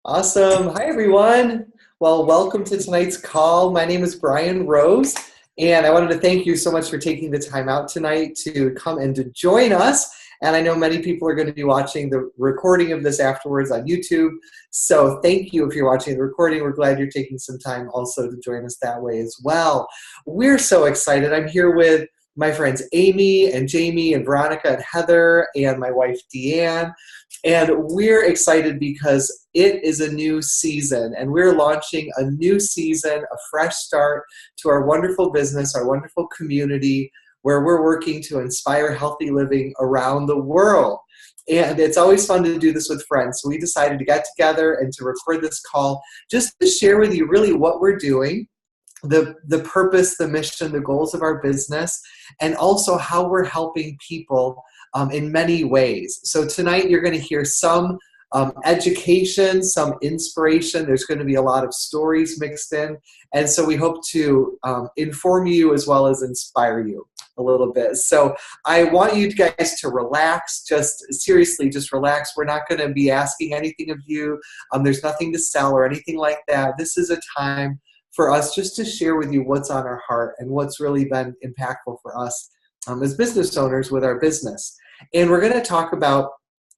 Awesome. Hi, everyone. Well, welcome to tonight's call. My name is Brian Rose, and I wanted to thank you so much for taking the time out tonight to come and to join us. And I know many people are going to be watching the recording of this afterwards on YouTube. So thank you if you're watching the recording. We're glad you're taking some time also to join us that way as well. We're so excited. I'm here with my friends Amy and Jamie and Veronica and Heather and my wife Deanne. And we're excited because it is a new season and we're launching a new season, a fresh start to our wonderful business, our wonderful community where we're working to inspire healthy living around the world. And it's always fun to do this with friends. So we decided to get together and to record this call just to share with you really what we're doing, the purpose, the mission, the goals of our business, and also how we're helping people in many ways. So tonight you're going to hear some education, some inspiration. There's going to be a lot of stories mixed in. And so we hope to inform you as well as inspire you a little bit. So I want you guys to relax, just seriously, just relax. We're not going to be asking anything of you. There's nothing to sell or anything like that. This is a time for us just to share with you what's on our heart and what's really been impactful for us as business owners with our business. And we're going to talk about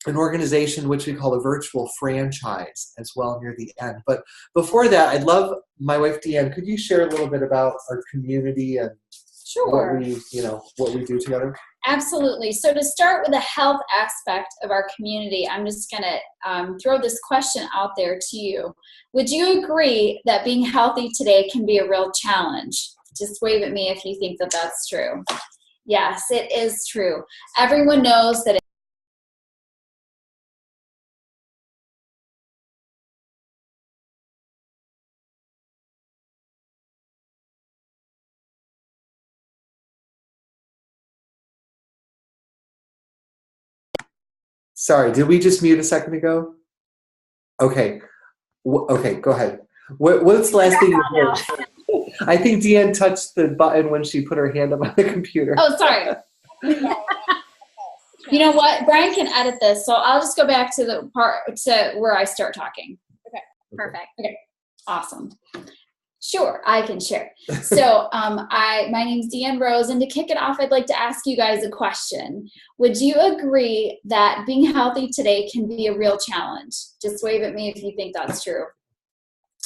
an organization which we call a virtual franchise as well near the end. But before that, I'd love my wife Deanne, could you share a little bit about our community and Sure. what we do together? Absolutely. So to start with the health aspect of our community, I'm just going to throw this question out there to you. Would you agree that being healthy today can be a real challenge? Just wave at me if you think that that's true. Yes, it is true. Everyone knows that Sorry, did we just mute a second ago? Okay. Okay, go ahead. What's the last thing you heard? I think Deanne touched the button when she put her hand up on the computer. Oh, sorry. You know what? Brian can edit this, so I'll just go back to the part to where I start talking. Okay, perfect. Okay, awesome. Sure, I can share. So my name's Deanne Rose, and to kick it off, I'd like to ask you guys a question. Would you agree that being healthy today can be a real challenge? Just wave at me if you think that's true.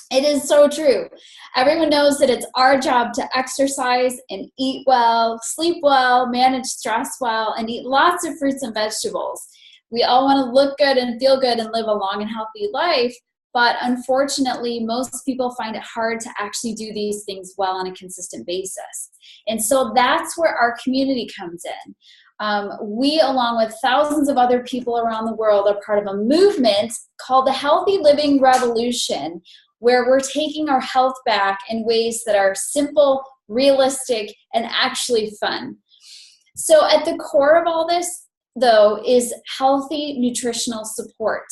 It is so true. Everyone knows that it's our job to exercise and eat well, sleep well, manage stress well, and eat lots of fruits and vegetables. We all want to look good and feel good and live a long and healthy life, but unfortunately, most people find it hard to actually do these things well on a consistent basis. And so that's where our community comes in. We, along with thousands of other people around the world, are part of a movement called the Healthy Living Revolution, where we're taking our health back in ways that are simple, realistic, and actually fun. So at the core of all this, though, is healthy nutritional support.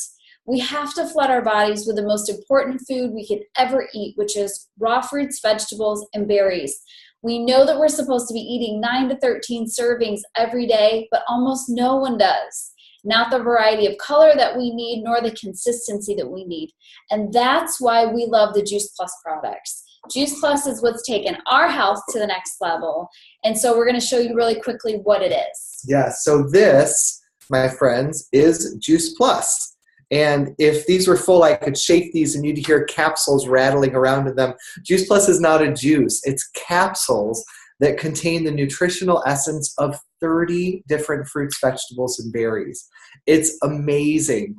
We have to flood our bodies with the most important food we could ever eat, which is raw fruits, vegetables, and berries. We know that we're supposed to be eating 9 to 13 servings every day, but almost no one does. Not the variety of color that we need, nor the consistency that we need. And that's why we love the Juice Plus products. Juice Plus is what's taken our health to the next level. And so we're going to show you really quickly what it is. Yeah, so this, my friends, is Juice Plus. And if these were full, I could shake these and you'd hear capsules rattling around in them. Juice Plus is not a juice. It's capsules that contain the nutritional essence of 30 different fruits, vegetables, and berries. It's amazing.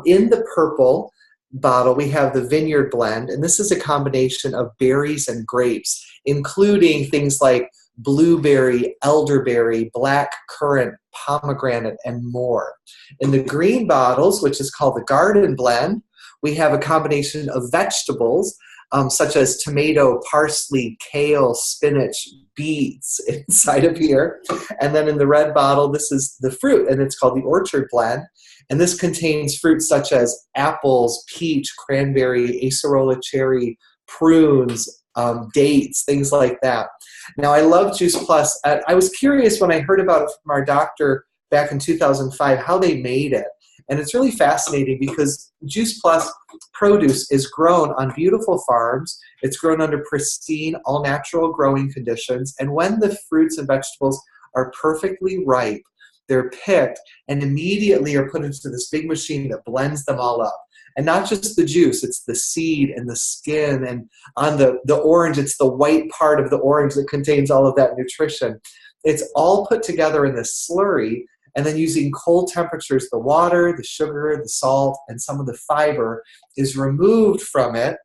In the purple bottle, we have the Vineyard Blend, and this is a combination of berries and grapes, including things like blueberry, elderberry, black currant, pomegranate, and more. In the green bottles, which is called the Garden Blend, we have a combination of vegetables, such as tomato, parsley, kale, spinach, beets inside of here. And then in the red bottle, this is the fruit, and it's called the Orchard Blend. And this contains fruits such as apples, peach, cranberry, acerola cherry, prunes, dates, things like that. Now, I love Juice Plus. I was curious when I heard about it from our doctor back in 2005 how they made it. And it's really fascinating because Juice Plus produce is grown on beautiful farms. It's grown under pristine, all-natural growing conditions. And when the fruits and vegetables are perfectly ripe, they're picked and immediately are put into this big machine that blends them all up. And not just the juice, it's the seed and the skin. And on the orange, it's the white part of the orange that contains all of that nutrition. It's all put together in this slurry. And then using cold temperatures, the water, the sugar, the salt, and some of the fiber is removed from it.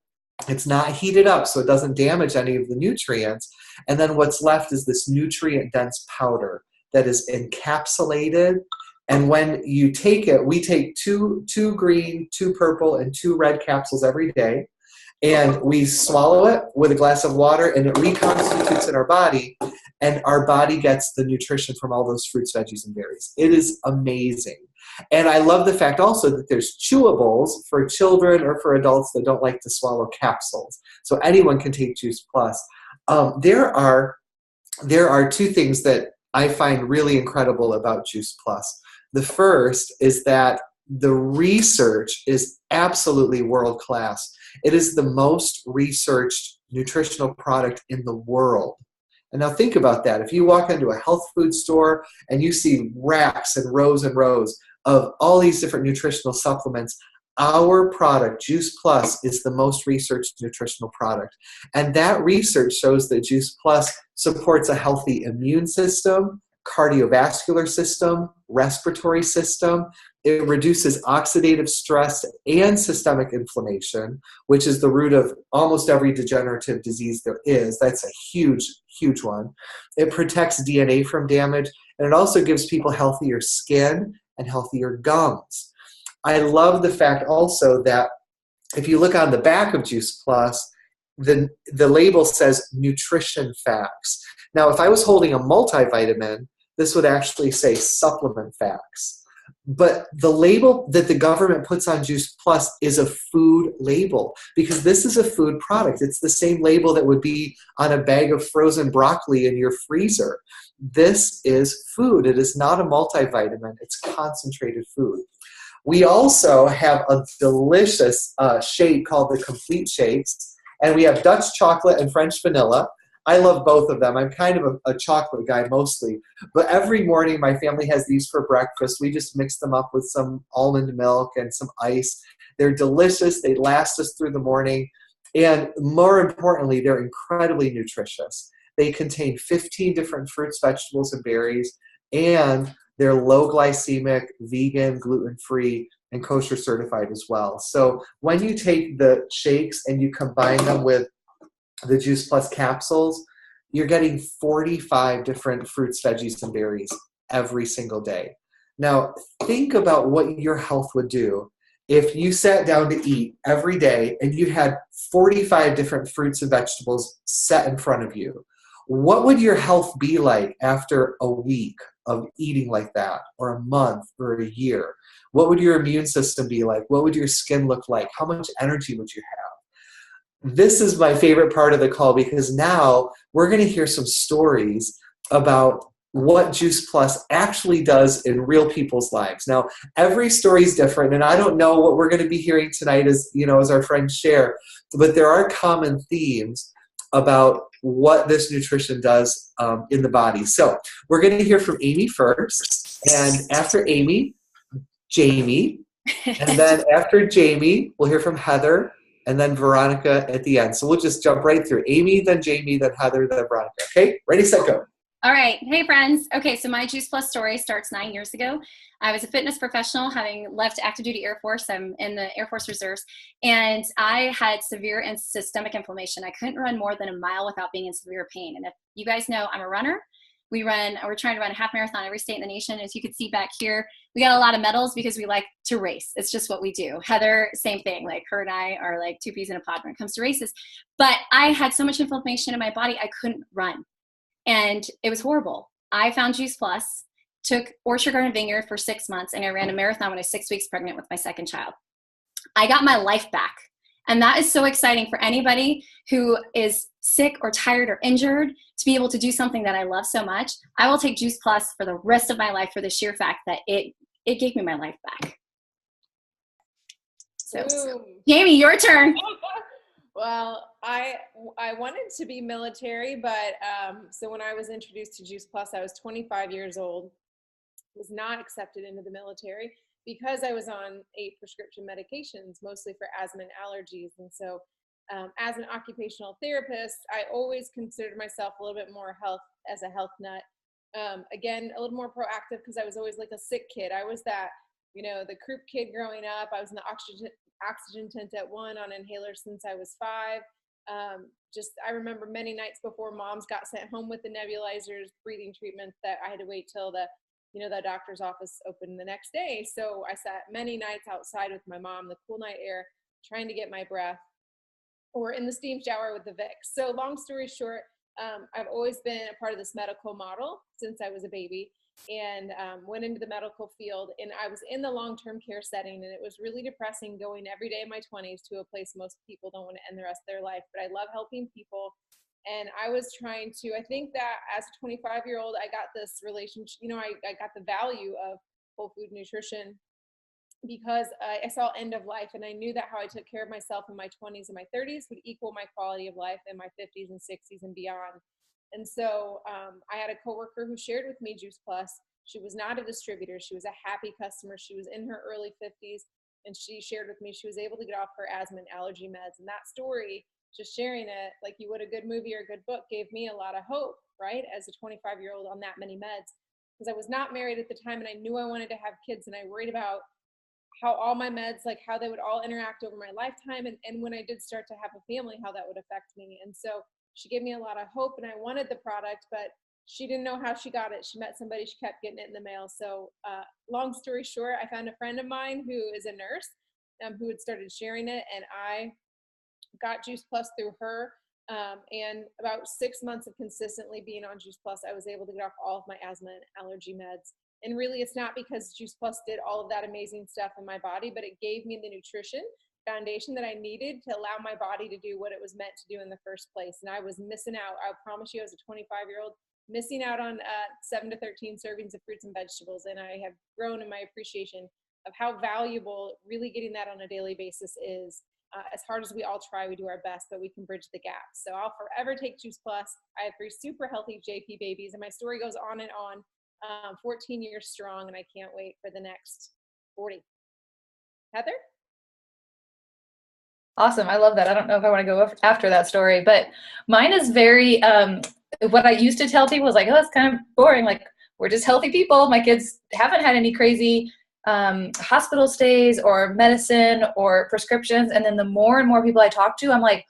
It's not heated up so it doesn't damage any of the nutrients. And then what's left is this nutrient-dense powder that is encapsulated. And when you take it, we take two green, 2 purple, and 2 red capsules every day. And we swallow it with a glass of water, and it reconstitutes in our body. And our body gets the nutrition from all those fruits, veggies, and berries. It is amazing. And I love the fact also that there's chewables for children or for adults that don't like to swallow capsules. So anyone can take Juice Plus. There are 2 things that I find really incredible about Juice Plus. The first is that the research is absolutely world class. It is the most researched nutritional product in the world. And now think about that. If you walk into a health food store and you see racks and rows of all these different nutritional supplements, our product, Juice Plus, is the most researched nutritional product. And that research shows that Juice Plus supports a healthy immune system, cardiovascular system, respiratory system. It reduces oxidative stress and systemic inflammation, which is the root of almost every degenerative disease there is. That's a huge, huge one. It protects DNA from damage, and it also gives people healthier skin and healthier gums. I love the fact also that if you look on the back of Juice Plus, the label says nutrition facts. Now, if I was holding a multivitamin, this would actually say supplement facts. But the label that the government puts on Juice Plus is a food label because this is a food product. It's the same label that would be on a bag of frozen broccoli in your freezer. This is food. It is not a multivitamin. It's concentrated food. We also have a delicious shake called the Complete Shakes, and we have Dutch chocolate and French vanilla. I love both of them. I'm kind of a chocolate guy mostly, but every morning my family has these for breakfast. We just mix them up with some almond milk and some ice. They're delicious. They last us through the morning, and more importantly, they're incredibly nutritious. They contain 15 different fruits, vegetables, and berries, and they're low glycemic, vegan, gluten-free, and kosher certified as well. So when you take the shakes and you combine them with the Juice Plus capsules, you're getting 45 different fruits, veggies, and berries every single day. Now, think about what your health would do if you sat down to eat every day and you had 45 different fruits and vegetables set in front of you. What would your health be like after a week of eating like that, or a month, or a year? What would your immune system be like? What would your skin look like? How much energy would you have? This is my favorite part of the call because now we're going to hear some stories about what Juice Plus actually does in real people's lives. Now, every story is different, and I don't know what we're going to be hearing tonight as our friends share, but there are common themes about what this nutrition does in the body. So we're going to hear from Amy first, and after Amy, Jamie, and then after Jamie, we'll hear from Heather, and then Veronica at the end. So we'll just jump right through. Amy, then Jamie, then Heather, then Veronica. Okay? Ready, set, go. All right. Hey, friends. Okay, so my Juice Plus story starts 9 years ago. I was a fitness professional, having left active duty Air Force. I'm in the Air Force Reserves, and I had severe and systemic inflammation. I couldn't run more than a mile without being in severe pain. And if you guys know, I'm a runner. We're trying to run a half marathon every state in the nation. As you can see back here, we got a lot of medals because we like to race. It's just what we do. Heather, same thing. Like, her and I are like two peas in a pod when it comes to races. But I had so much inflammation in my body, I couldn't run. And it was horrible. I found Juice Plus, took Orchard Garden Vineyard for 6 months, and I ran a marathon when I was 6 weeks pregnant with my second child. I got my life back. And that is so exciting for anybody who is sick or tired or injured to be able to do something that I love so much. I will take Juice Plus for the rest of my life for the sheer fact that it gave me my life back. So, Boom. Jamie, your turn. Well, I wanted to be military, but so when I was introduced to Juice Plus, I was 25 years old, was not accepted into the military because I was on 8 prescription medications, mostly for asthma and allergies. And so as an occupational therapist, I always considered myself a little bit more as a health nut. Again, a little more proactive because I was always like a sick kid. I was that, the croup kid growing up. I was in the oxygen tent at 1 on inhalers since I was 5. I remember many nights before moms got sent home with the nebulizers, breathing treatments, that I had to wait till the doctor's office opened the next day. So I sat many nights outside with my mom, the cool night air, trying to get my breath, or in the steam shower with the Vicks. So long story short, I've always been a part of this medical model since I was a baby, and went into the medical field, and I was in the long-term care setting, and it was really depressing going every day in my 20s to a place most people don't want to end the rest of their life. But I love helping people, and I was trying to, I think that as a 25-year-old, I got this relationship, I got the value of whole food nutrition because I saw end of life, and I knew that how I took care of myself in my 20s and my 30s would equal my quality of life in my 50s and 60s and beyond. And so I had a coworker who shared with me Juice Plus. She was not a distributor. She was a happy customer. She was in her early 50s, and she shared with me she was able to get off her asthma and allergy meds. And that story, just sharing it like you would a good movie or a good book, gave me a lot of hope, right, as a 25-year-old on that many meds. Because I was not married at the time, and I knew I wanted to have kids, and I worried about how all my meds, like how they would all interact over my lifetime. And when I did start to have a family, how that would affect me. And so she gave me a lot of hope, and I wanted the product, but she didn't know how she got it. She met somebody, she kept getting it in the mail. So long story short, I found a friend of mine who is a nurse who had started sharing it, and I got Juice Plus through her. And about 6 months of consistently being on Juice Plus, I was able to get off all of my asthma and allergy meds. And really, it's not because Juice Plus did all of that amazing stuff in my body, but it gave me the nutrition foundation that I needed to allow my body to do what it was meant to do in the first place. And I was missing out. I promise you, as a 25-year-old, missing out on 7 to 13 servings of fruits and vegetables. And I have grown in my appreciation of how valuable really getting that on a daily basis is. As hard as we all try, we do our best, but we can bridge the gap. So I'll forever take Juice Plus. I have 3 super healthy JP babies, and my story goes on and on. 14 years strong, and I can't wait for the next 40. Heather? Awesome. I love that. I don't know if I want to go after that story, but mine is very, what I used to tell people was like, oh, it's kind of boring. Like, we're just healthy people. My kids haven't had any crazy hospital stays or medicine or prescriptions. And then the more and more people I talk to, I'm like,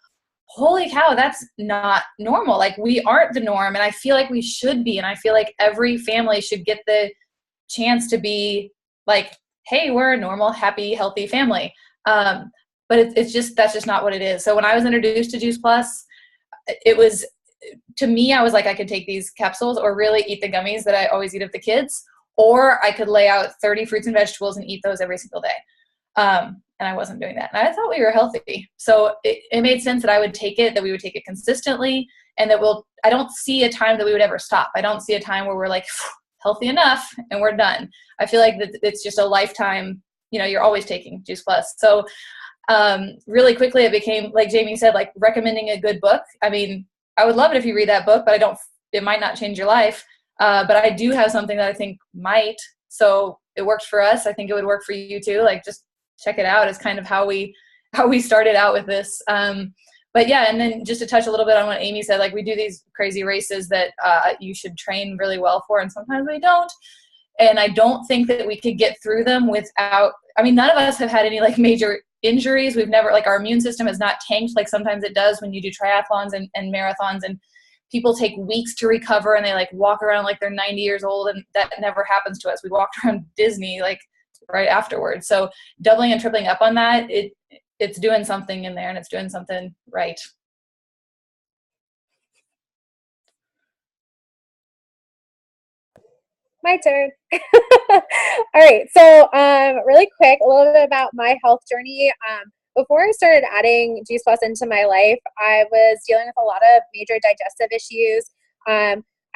holy cow, that's not normal. Like, we aren't the norm. And I feel like we should be. And I feel like every family should get the chance to be like, hey, we're a normal, happy, healthy family. But that's just not what it is. So when I was introduced to Juice Plus, it was, to me, I was like, I could take these capsules or really eat the gummies that I always eat with the kids, or I could lay out 30 fruits and vegetables and eat those every single day. And I wasn't doing that. And I thought we were healthy. So it made sense that I would take it, that we would take it consistently, and that I don't see a time that we would ever stop. I don't see a time where we're like, healthy enough and we're done. I feel like that it's just a lifetime, you're always taking Juice Plus. So really quickly, it became, like Jamie said, like recommending a good book. I mean, I would love it if you read that book, but it might not change your life. But I do have something that I think might. So it worked for us. I think it would work for you too. Like, just check it out. It's kind of how we started out with this. But yeah, and then just to touch a little bit on what Amy said, like, we do these crazy races that you should train really well for, and sometimes we don't. And I don't think that we could get through them without, none of us have had any like major injuries. We've never, like, our immune system has not tanked like sometimes it does when you do triathlons and marathons, and people take weeks to recover and they like walk around like they're 90 years old, and that never happens to us. We walked around Disney like right afterwards. So doubling and tripling up on that, it's doing something in there, and it's doing something right. My turn. All right. So really quick, a little bit about my health journey. Before I started adding Juice Plus into my life, I was dealing with a lot of major digestive issues.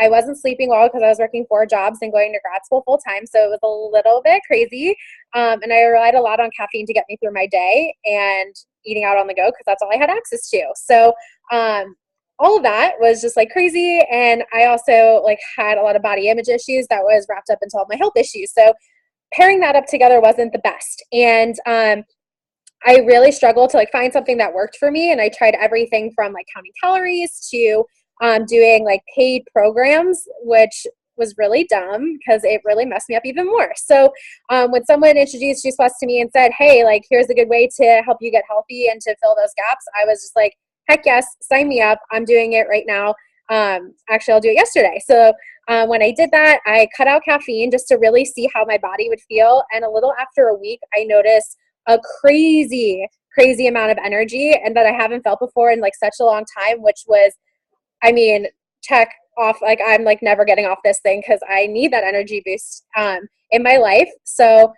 I wasn't sleeping well because I was working 4 jobs and going to grad school full time. So it was a little bit crazy. And I relied a lot on caffeine to get me through my day and eating out on the go because that's all I had access to. So all of that was just like crazy. And I also like had a lot of body image issues that was wrapped up into all my health issues. So pairing that up together wasn't the best. And I really struggled to like find something that worked for me. And I tried everything from like counting calories to doing like paid programs, which was really dumb because it really messed me up even more. So when someone introduced Juice Plus to me and said, hey, like, here's a good way to help you get healthy and to fill those gaps, I was just like, heck yes, sign me up. I'm doing it right now. Actually, I'll do it yesterday. So when I did that, I cut out caffeine just to really see how my body would feel. And a little after a week, I noticed a crazy amount of energy and that I haven't felt before in like such a long time, which was, I mean, check off, like I'm like never getting off this thing because I need that energy boost in my life. So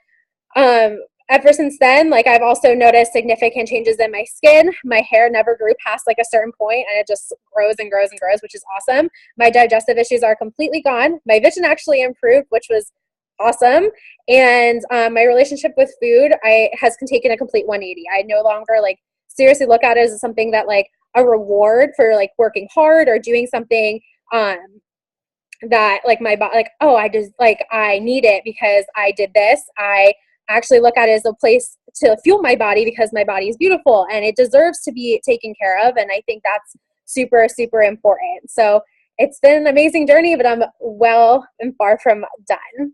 ever since then, like I've also noticed significant changes in my skin. My hair never grew past like a certain point and it just grows and grows and grows, which is awesome. My digestive issues are completely gone. My vision actually improved, which was awesome. And my relationship with food has taken a complete 180. I no longer like seriously look at it as something that like a reward for like working hard or doing something that like my body, like, oh, I just like, I need it because I did this. I actually look at it as a place to fuel my body because my body is beautiful and it deserves to be taken care of. And I think that's super, super important. So it's been an amazing journey, but I'm well and far from done.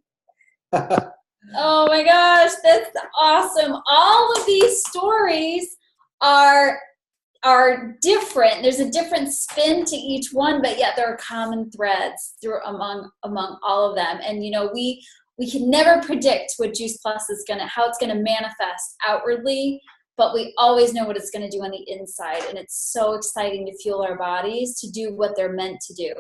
Oh my gosh, that's awesome. All of these stories are different. There's a different spin to each one, but yet there are common threads through among all of them. And you know, we can never predict what Juice Plus is how it's gonna manifest outwardly, but we always know what it's gonna do on the inside. And it's so exciting to fuel our bodies to do what they're meant to do.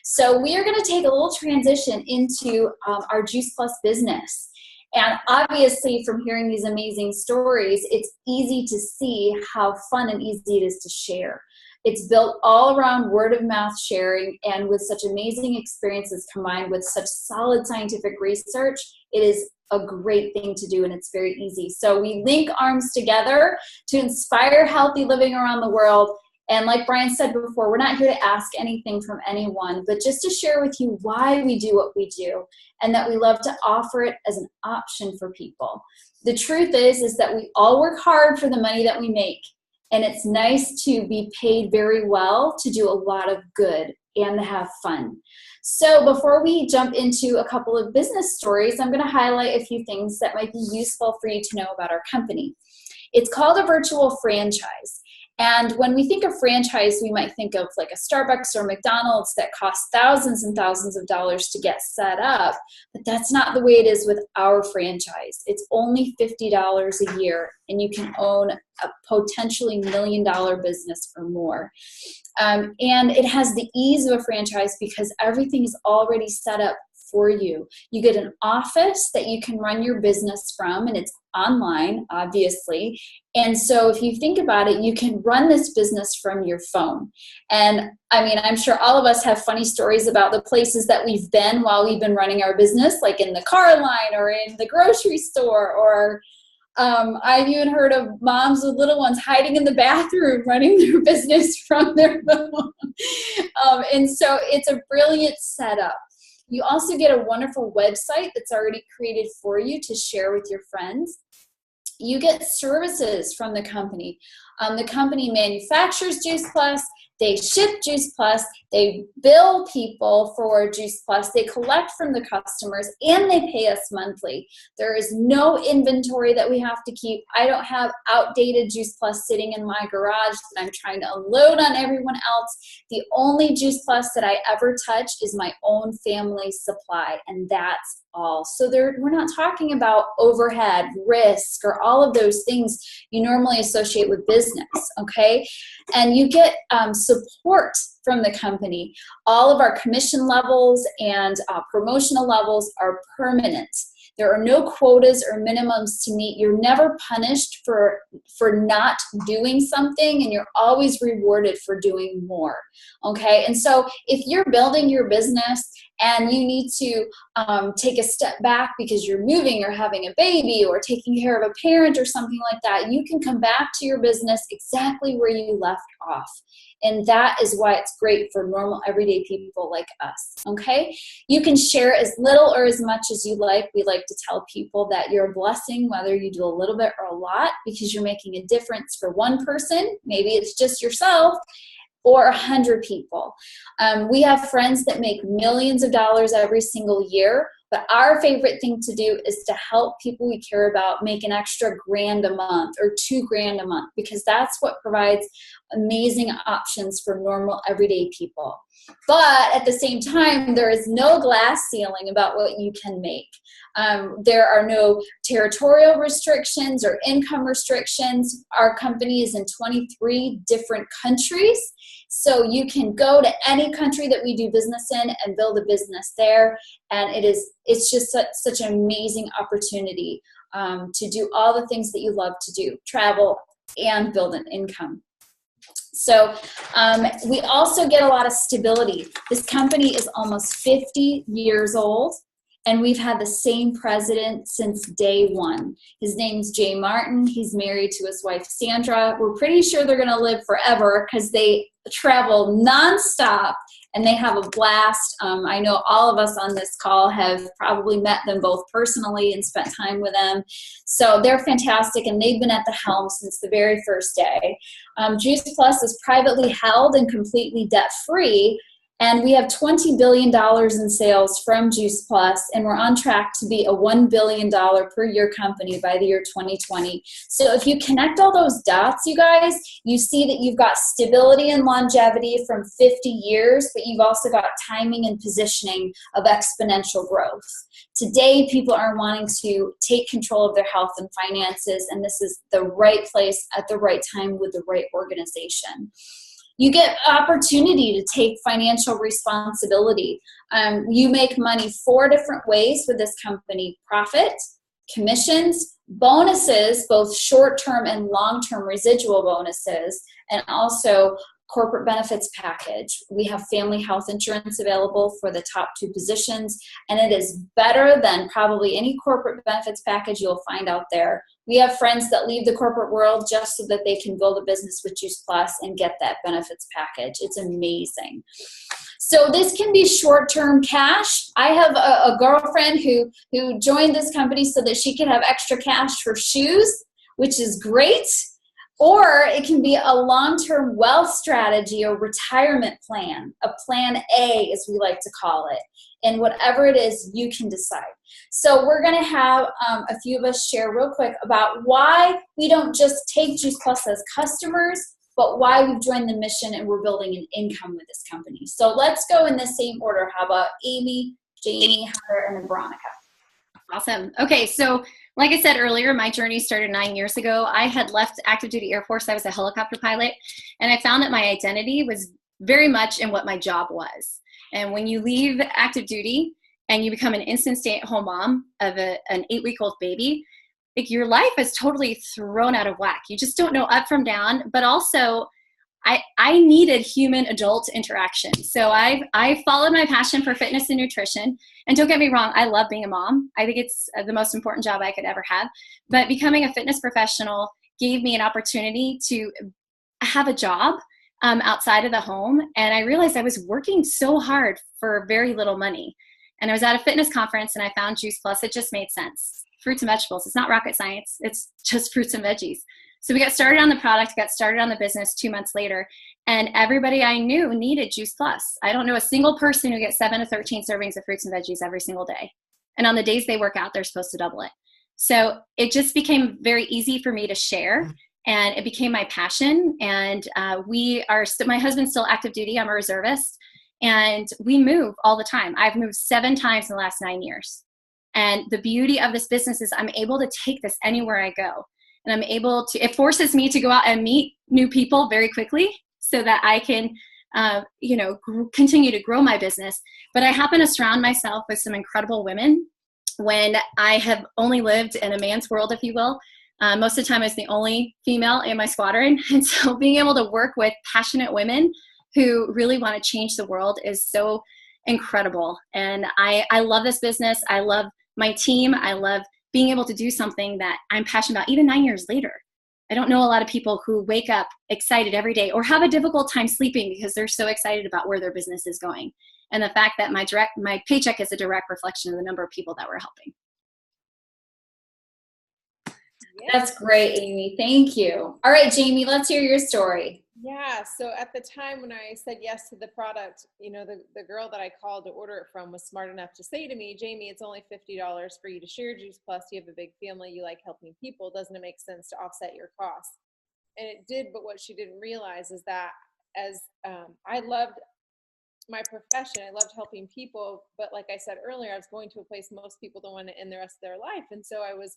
So we are gonna take a little transition into our Juice Plus business. And obviously from hearing these amazing stories, it's easy to see how fun and easy it is to share. It's built all around word of mouth sharing, and with such amazing experiences combined with such solid scientific research, it is a great thing to do and it's very easy. So we link arms together to inspire healthy living around the world. And like Brian said before, we're not here to ask anything from anyone, but just to share with you why we do what we do and that we love to offer it as an option for people. The truth is that we all work hard for the money that we make. And it's nice to be paid very well to do a lot of good and to have fun. So before we jump into a couple of business stories, I'm going to highlight a few things that might be useful for you to know about our company. It's called a virtual franchise. And when we think of franchise, we might think of like a Starbucks or McDonald's that costs thousands and thousands of dollars to get set up, but that's not the way it is with our franchise. It's only $50 a year, and you can own a potentially $1 million business or more. And it has the ease of a franchise because everything is already set up for you. You get an office that you can run your business from, and it's online, obviously. And so if you think about it, you can run this business from your phone. And I mean, I'm sure all of us have funny stories about the places that we've been while we've been running our business, like in the car line or in the grocery store, or I've even heard of moms with little ones hiding in the bathroom running their business from their phone. And so it's a brilliant setup. You also get a wonderful website that's already created for you to share with your friends. You get services from the company. The company manufactures Juice Plus. They ship Juice Plus. They bill people for Juice Plus. They collect from the customers, and they pay us monthly. There is no inventory that we have to keep. I don't have outdated Juice Plus sitting in my garage that I'm trying to unload on everyone else. The only Juice Plus that I ever touch is my own family supply, and that's all. So we're not talking about overhead, risk, or all of those things you normally associate with business, okay? And you get support from the company. All of our commission levels and promotional levels are permanent. There are no quotas or minimums to meet. You're never punished for not doing something, and you're always rewarded for doing more. Okay, and so if you're building your business and you need to take a step back because you're moving or having a baby or taking care of a parent or something like that, you can come back to your business exactly where you left off. And that is why it's great for normal, everyday people like us, okay? You can share as little or as much as you like. We like to tell people that you're a blessing, whether you do a little bit or a lot, because you're making a difference for one person. Maybe it's just yourself, or 100 people. We have friends that make millions of dollars every single year, but our favorite thing to do is to help people we care about make an extra $1,000 a month or $2,000 a month, because that's what provides amazing options for normal, everyday people. But at the same time, there is no glass ceiling about what you can make. There are no territorial restrictions or income restrictions. Our company is in 23 different countries. So you can go to any country that we do business in and build a business there. And it's just such an amazing opportunity to do all the things that you love to do, travel and build an income. So we also get a lot of stability. This company is almost 50 years old, and we've had the same president since day one. His name's Jay Martin. He's married to his wife, Sandra. We're pretty sure they're going to live forever because they travel nonstop and they have a blast. I know all of us on this call have probably met them both personally and spent time with them. So they're fantastic, and they've been at the helm since the very first day. Juice Plus is privately held and completely debt-free, and we have $20 billion in sales from Juice Plus, and we're on track to be a $1 billion per year company by the year 2020. So if you connect all those dots, you guys, you see that you've got stability and longevity from 50 years, but you've also got timing and positioning of exponential growth. Today, people are wanting to take control of their health and finances, and this is the right place at the right time with the right organization. You get opportunity to take financial responsibility. You make money 4 different ways with this company: profit, commissions, bonuses, both short-term and long-term residual bonuses, and also corporate benefits package. We have family health insurance available for the top 2 positions, and it is better than probably any corporate benefits package you'll find out there. We have friends that leave the corporate world just so that they can build a business with Juice Plus and get that benefits package. It's amazing. So this can be short-term cash. I have a girlfriend who joined this company so that she can have extra cash for shoes, which is great. Or it can be a long-term wealth strategy or retirement plan, a plan A, as we like to call it. And whatever it is, you can decide. So we're going to have a few of us share real quick about why we don't just take Juice Plus as customers, but why we've joined the mission and we're building an income with this company. So let's go in the same order. How about Amy, Jamie, Hunter, and then Veronica? Awesome. Okay, so like I said earlier, my journey started 9 years ago. I had left active duty Air Force. I was a helicopter pilot, and I found that my identity was very much in what my job was. And when you leave active duty and you become an instant stay-at-home mom of an 8-week-old baby, like, your life is totally thrown out of whack. You just don't know up from down, but also I needed human adult interaction. So I followed my passion for fitness and nutrition. And don't get me wrong, I love being a mom. I think it's the most important job I could ever have. But becoming a fitness professional gave me an opportunity to have a job outside of the home. And I realized I was working so hard for very little money. And I was at a fitness conference and I found Juice Plus. It just made sense. Fruits and vegetables. It's not rocket science. It's just fruits and veggies. So we got started on the product, got started on the business 2 months later, and everybody I knew needed Juice Plus. I don't know a single person who gets 7 to 13 servings of fruits and veggies every single day. And on the days they work out, they're supposed to double it. So it just became very easy for me to share, and it became my passion. And my husband's still active duty. I'm a reservist, and we move all the time. I've moved 7 times in the last 9 years. And the beauty of this business is I'm able to take this anywhere I go. And I'm able to, it forces me to go out and meet new people very quickly so that I can, continue to grow my business. But I happen to surround myself with some incredible women when I have only lived in a man's world, if you will. Most of the time I was the only female in my squadron. And so being able to work with passionate women who really want to change the world is so incredible. And I love this business. I love my team. I love being able to do something that I'm passionate about, even 9 years later. I don't know a lot of people who wake up excited every day or have a difficult time sleeping because they're so excited about where their business is going. And the fact that my paycheck is a direct reflection of the number of people that we're helping. That's great, Amy. Thank you. All right, Jamie, let's hear your story. Yeah, so at the time when I said yes to the product, you know, the girl that I called to order it from was smart enough to say to me, Jamie, it's only $50 for you to share Juice Plus. You have a big family. You like helping people. Doesn't it make sense to offset your costs? And it did, but what she didn't realize is that as I loved my profession, I loved helping people, but like I said earlier, I was going to a place most people don't want to end the rest of their life. And so I was,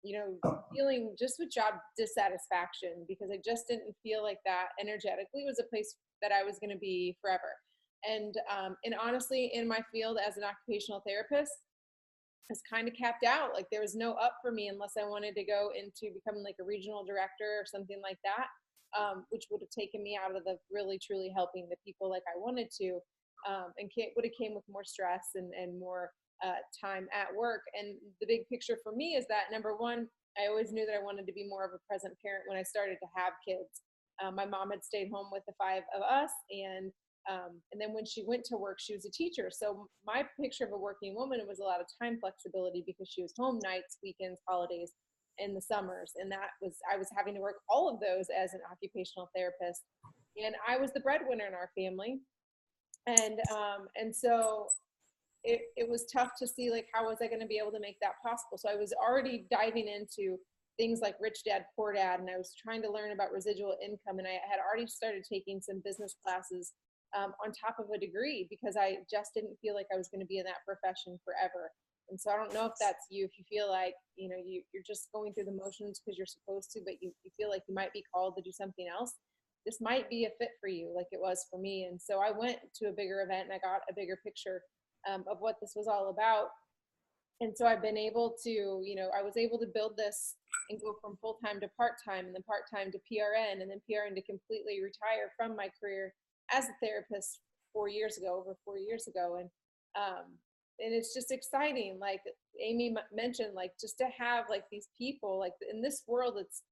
you know, feeling just with job dissatisfaction because I just didn't feel like that energetically was a place that I was going to be forever. And honestly, in my field as an occupational therapist, I was kind of capped out. Like there was no up for me unless I wanted to go into becoming like a regional director or something like that, which would have taken me out of the really truly helping the people like I wanted to, and would have came with more stress and more time at work. And the big picture for me is that, number one, I always knew that I wanted to be more of a present parent when I started to have kids. My mom had stayed home with the 5 of us, and then when she went to work, she was a teacher. So my picture of a working woman, it was a lot of time flexibility because she was home nights, weekends, holidays, and the summers. And I was having to work all of those as an occupational therapist. And I was the breadwinner in our family. And so it was tough to see, like, how was I going to be able to make that possible? So I was already diving into things like Rich Dad, Poor Dad, and I was trying to learn about residual income. And I had already started taking some business classes on top of a degree because I just didn't feel like I was going to be in that profession forever. And so I don't know if that's you, if you feel like, you know, you're just going through the motions because you're supposed to, but you feel like you might be called to do something else. This might be a fit for you like it was for me. And so I went to a bigger event and I got a bigger picture of what this was all about. And so I've been able to, you know, I was able to build this and go from full-time to part-time, and then part-time to PRN, and then PRN to completely retire from my career as a therapist over 4 years ago. And it's just exciting. Like Amy mentioned, like just to have like these people, like in this world, it's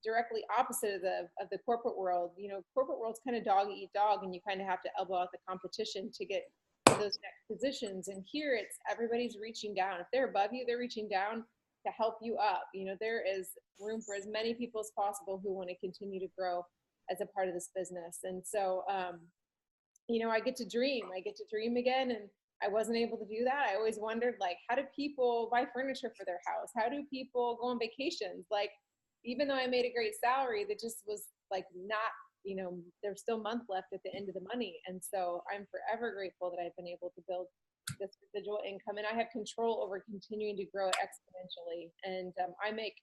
directly opposite of the corporate world. You know, corporate world's kind of dog eat dog, and you kind of have to elbow out the competition to get those next positions. And here it's everybody's reaching down. If they're above you, they're reaching down to help you up. You know, there is room for as many people as possible who want to continue to grow as a part of this business. And so, you know, I get to dream again. And I wasn't able to do that. I always wondered, like, how do people buy furniture for their house? How do people go on vacations? Like, even though I made a great salary, that just was like not, you know, there's still a month left at the end of the money. And so I'm forever grateful that I've been able to build this residual income, and I have control over continuing to grow it exponentially. And I make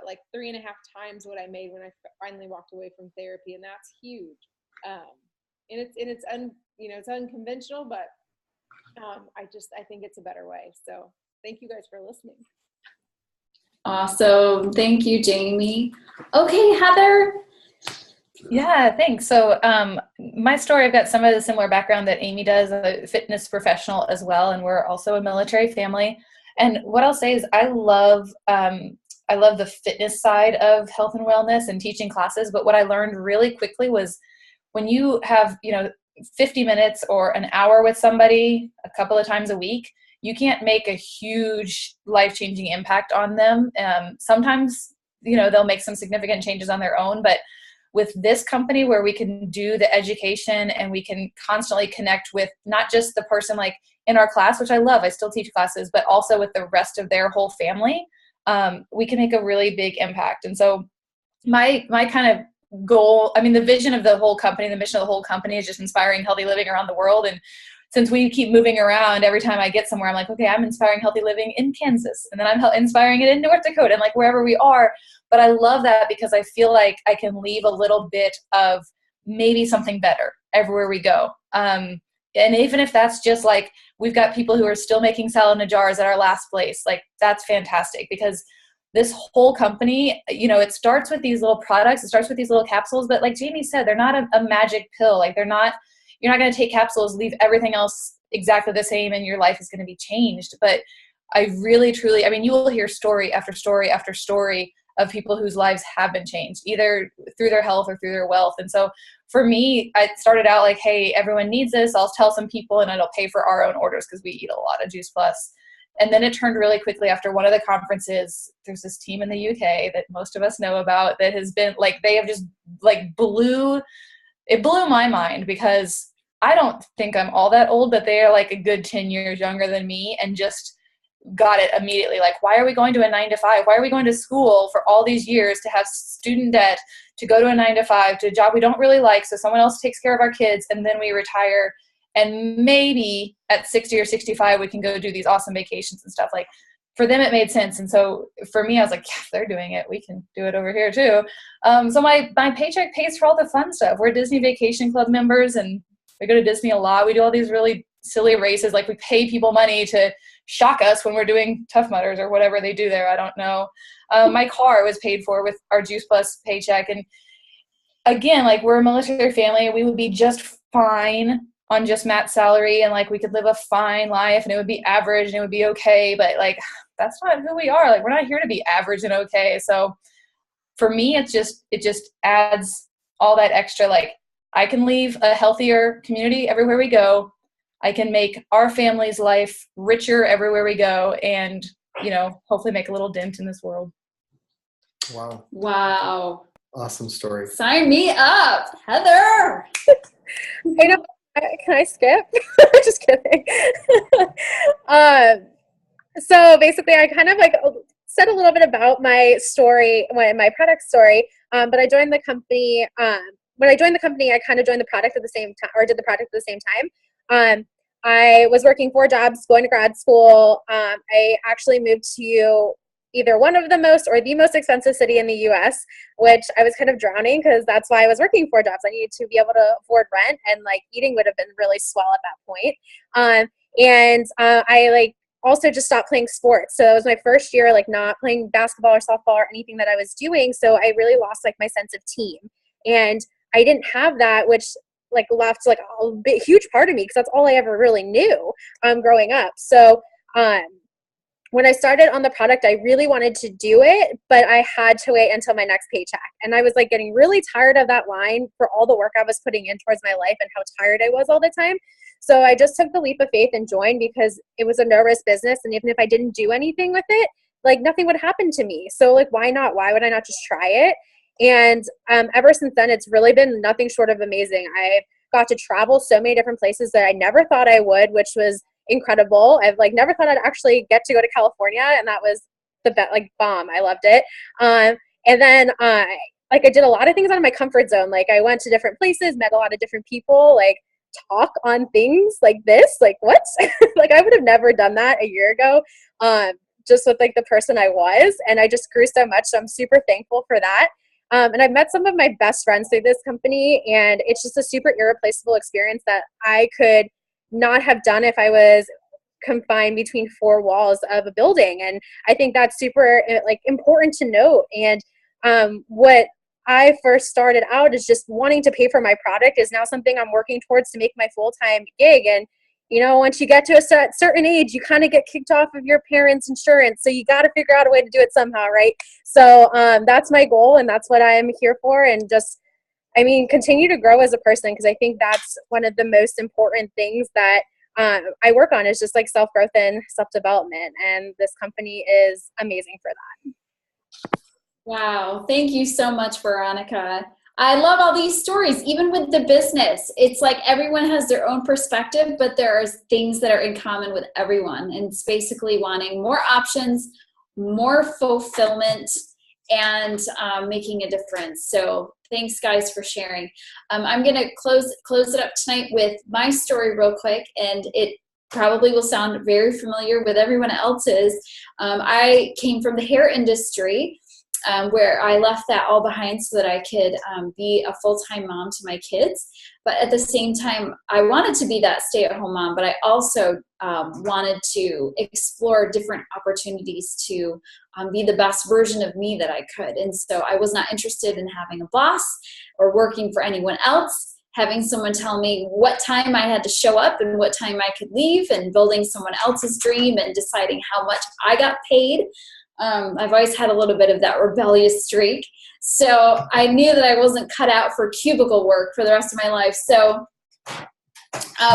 like 3.5 times what I made when I finally walked away from therapy. And that's huge. And it's unconventional, but I think it's a better way. So thank you guys for listening. Awesome. Thank you, Jamie. Okay, Heather. Yeah, thanks. So my story, I've got some of the similar background that Amy does, a fitness professional as well, and we're also a military family. And what I'll say is I love the fitness side of health and wellness and teaching classes, but what I learned really quickly was when you have, 50 minutes or an hour with somebody a couple of times a week, you can't make a huge life-changing impact on them. Sometimes, they'll make some significant changes on their own, but with this company where we can do the education and we can constantly connect with not just the person like in our class, which I love, I still teach classes, but also with the rest of their whole family, we can make a really big impact. And so my kind of goal, the vision of the whole company, the mission of the whole company is just inspiring healthy living around the world. And since we keep moving around, every time I get somewhere, I'm like, okay, I'm inspiring healthy living in Kansas, and then I'm inspiring it in North Dakota, and like wherever we are. But I love that because I feel like I can leave a little bit of maybe something better everywhere we go. And even if that's just like, we've got people who are still making salad in jars at our last place, like that's fantastic, because this whole company, you know, it starts with these little products, it starts with these little capsules, but like Jamie said, they're not a magic pill. Like you're not going to take capsules, leave everything else exactly the same, and your life is going to be changed. But I really, truly, I mean, you will hear story after story after story of people whose lives have been changed, either through their health or through their wealth. And so for me, I started out like, hey, everyone needs this. I'll tell some people and it'll pay for our own orders because we eat a lot of Juice Plus. And then it turned really quickly after one of the conferences. There's this team in the UK that most of us know about that has been like, they have just like it blew my mind, because I don't think I'm all that old, but they are like a good 10 years younger than me, and just got it immediately. Like, why are we going to a 9-to-5? Why are we going to school for all these years to have student debt, to go to a 9-to-5, to a job we don't really like, so someone else takes care of our kids, and then we retire, and maybe at 60 or 65 we can go do these awesome vacations and stuff. Like, for them it made sense. And so for me, I was like, yeah, if they're doing it, we can do it over here too. So my paycheck pays for all the fun stuff. We're Disney Vacation Club members, and we go to Disney a lot. We do all these really silly races. Like, we pay people money to shock us when we're doing Tough Mudders or whatever they do there. I don't know. My car was paid for with our Juice Plus paycheck. And again, like, we're a military family. We would be just fine on just Matt's salary, and like we could live a fine life and it would be average and it would be okay. But like, that's not who we are. Like, we're not here to be average and okay. So for me, it just adds all that extra. Like, I can leave a healthier community everywhere we go. I can make our family's life richer everywhere we go, and, you know, hopefully make a little dent in this world. Wow. Wow. Awesome story. Sign me up, Heather. I know. Can I skip? Just kidding. So basically, I kind of like said a little bit about my story, my product story. But I joined the company. When I joined the company, I kind of joined the product at the same time, or did the product at the same time. I was working 4 jobs, going to grad school. I actually moved to either one of the most or the most expensive city in the U.S., which I was kind of drowning, because that's why I was working 4 jobs. I needed to be able to afford rent, and like eating would have been really swell at that point. I like also just stopped playing sports. So it was my first year like not playing basketball or softball or anything that I was doing. So I really lost like my sense of team, and I didn't have that, which like left like a huge part of me, because that's all I ever really knew growing up. So when I started on the product, I really wanted to do it, but I had to wait until my next paycheck. And I was like getting really tired of that line for all the work I was putting in towards my life and how tired I was all the time. So I just took the leap of faith and joined, because it was a no-risk business. And even if I didn't do anything with it, like nothing would happen to me. So like, why not? Why would I not just try it? And ever since then, it's really been nothing short of amazing. I've got to travel so many different places that I never thought I would, which was incredible. I've like never thought I'd actually get to go to California, and that was the like bomb. I loved it. And then I did a lot of things out of my comfort zone. Like, I went to different places, met a lot of different people, like talk on things like this. Like, what? Like, I would have never done that a year ago. Just with like the person I was, and I just grew so much. So I'm super thankful for that. And I've met some of my best friends through this company, and it's just a super irreplaceable experience that I could not have done if I was confined between 4 walls of a building. And I think that's super like important to note. And what I first started out as just wanting to pay for my product is now something I'm working towards to make my full-time gig. And you know, once you get to a certain age, you kind of get kicked off of your parents' insurance. So you got to figure out a way to do it somehow, right? So that's my goal, and that's what I'm here for. And just, I mean, continue to grow as a person, because I think that's one of the most important things that I work on, is just like self-growth and self-development. And this company is amazing for that. Wow. Thank you so much, Veronica. I love all these stories, even with the business. It's like everyone has their own perspective, but there are things that are in common with everyone. And it's basically wanting more options, more fulfillment, and making a difference. So thanks, guys, for sharing. I'm going to close it up tonight with my story real quick, and it probably will sound very familiar with everyone else's. I came from the hair industry, where I left that all behind so that I could be a full-time mom to my kids. But at the same time, I wanted to be that stay-at-home mom, but I also wanted to explore different opportunities to be the best version of me that I could. And so I was not interested in having a boss or working for anyone else, having someone tell me what time I had to show up and what time I could leave, and building someone else's dream and deciding how much I got paid. I've always had a little bit of that rebellious streak. So I knew that I wasn't cut out for cubicle work for the rest of my life. So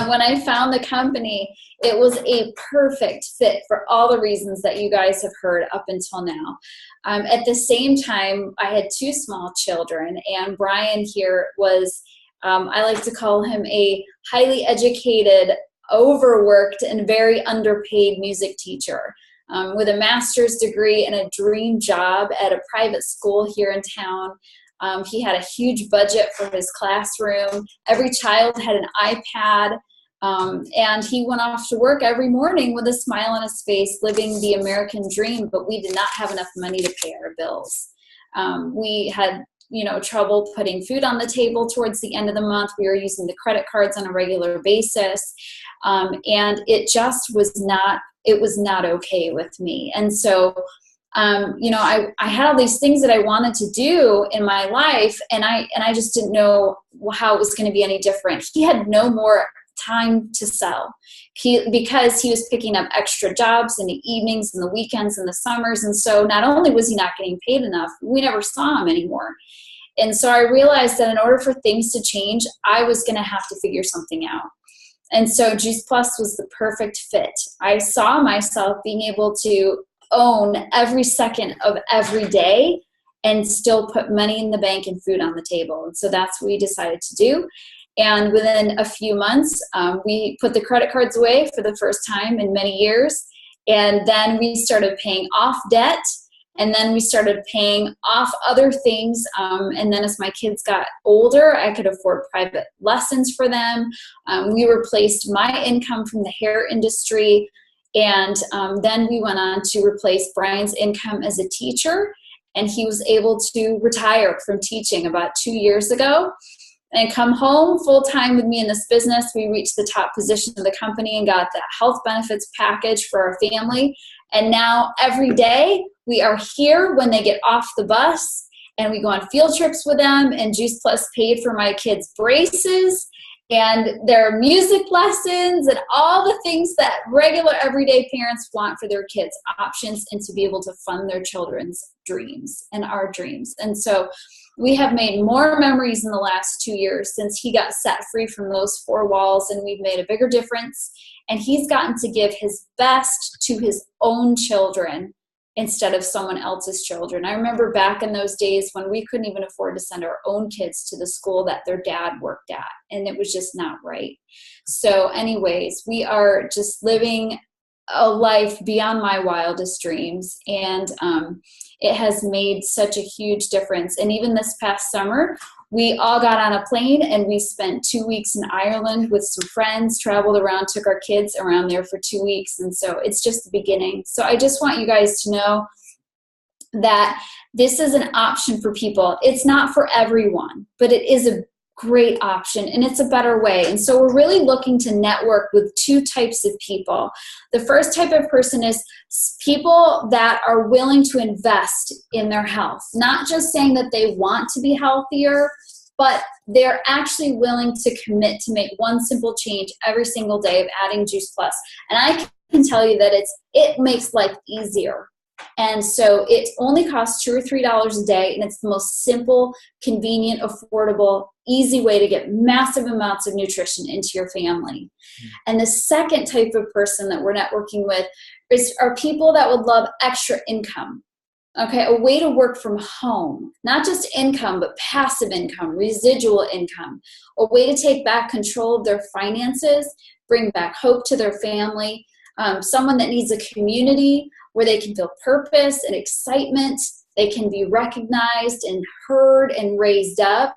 when I found the company, it was a perfect fit for all the reasons that you guys have heard up until now. At the same time, I had 2 small children, and Brian here was, I like to call him a highly educated, overworked, and very underpaid music teacher. With a master's degree and a dream job at a private school here in town. He had a huge budget for his classroom. Every child had an iPad. And he went off to work every morning with a smile on his face, living the American dream, but we did not have enough money to pay our bills. We had trouble putting food on the table towards the end of the month. We were using the credit cards on a regular basis. And it just was not okay with me. And so, I had all these things that I wanted to do in my life, and I just didn't know how it was going to be any different. He had no more time to sell because he was picking up extra jobs in the evenings and the weekends and the summers. And so not only was he not getting paid enough, we never saw him anymore. And so I realized that in order for things to change, I was going to have to figure something out. And so Juice Plus was the perfect fit. I saw myself being able to own every second of every day and still put money in the bank and food on the table. And so that's what we decided to do. And within a few months, we put the credit cards away for the first time in many years. And then we started paying off debt. And then we started paying off other things. And then as my kids got older, I could afford private lessons for them. We replaced my income from the hair industry. And then we went on to replace Brian's income as a teacher. And he was able to retire from teaching about 2 years ago and come home full-time with me in this business. We reached the top position of the company and got the health benefits package for our family. And now every day we are here when they get off the bus, and we go on field trips with them, and Juice Plus paid for my kids' braces and their music lessons and all the things that regular everyday parents want for their kids, options, and to be able to fund their children's dreams and our dreams. And so we have made more memories in the last 2 years since he got set free from those 4 walls, and we've made a bigger difference. And he's gotten to give his best to his own children instead of someone else's children. I remember back in those days when we couldn't even afford to send our own kids to the school that their dad worked at, and it was just not right. So anyways, we are just living a life beyond my wildest dreams, and it has made such a huge difference. And even this past summer, we all got on a plane and we spent 2 weeks in Ireland with some friends, traveled around, took our kids around there for 2 weeks. And so it's just the beginning. So I just want you guys to know that this is an option for people. It's not for everyone, but it is a great option, and it's a better way. And so we're really looking to network with 2 types of people. The first type of person is people that are willing to invest in their health, not just saying that they want to be healthier, but they're actually willing to commit to make one simple change every single day of adding Juice Plus. And I can tell you that it makes life easier. And so it only costs $2 or $3 a day, and it's the most simple, convenient, affordable, easy way to get massive amounts of nutrition into your family. And the second type of person that we're networking with are people that would love extra income. Okay, a way to work from home, not just income, but passive income, residual income, a way to take back control of their finances, bring back hope to their family, someone that needs a community where they can feel purpose and excitement, they can be recognized and heard and raised up.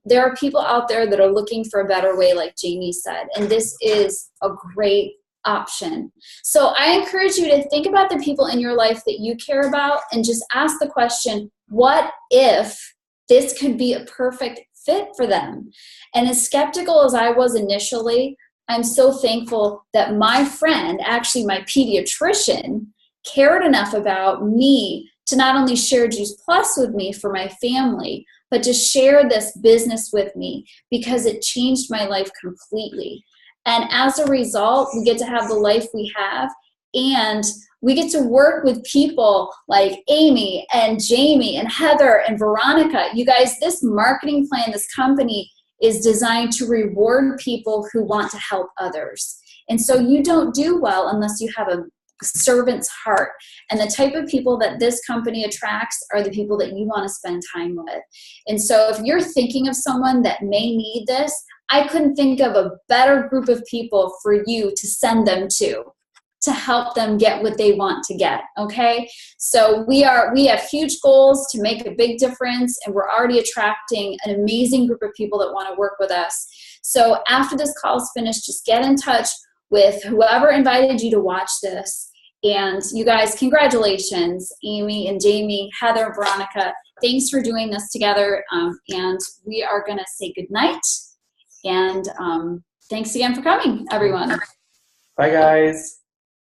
There are people out there that are looking for a better way, like Jamie said, and this is a great option. So I encourage you to think about the people in your life that you care about and just ask the question, what if this could be a perfect fit for them? And as skeptical as I was initially, I'm so thankful that my friend, actually my pediatrician, cared enough about me to not only share Juice Plus with me for my family, but to share this business with me because it changed my life completely. And as a result, we get to have the life we have, and we get to work with people like Amy and Jamie and Heather and Veronica. You guys, this marketing plan, this company is designed to reward people who want to help others. And so you don't do well unless you have a servant's heart. And the type of people that this company attracts are the people that you want to spend time with. And so if you're thinking of someone that may need this, I couldn't think of a better group of people for you to send them to help them get what they want to get. Okay. So we have huge goals to make a big difference, and we're already attracting an amazing group of people that want to work with us. So after this call is finished, just get in touch with whoever invited you to watch this. And you guys, congratulations, Amy and Jamie, Heather and Veronica. Thanks for doing this together. And we are going to say goodnight. And thanks again for coming, everyone. Bye, guys.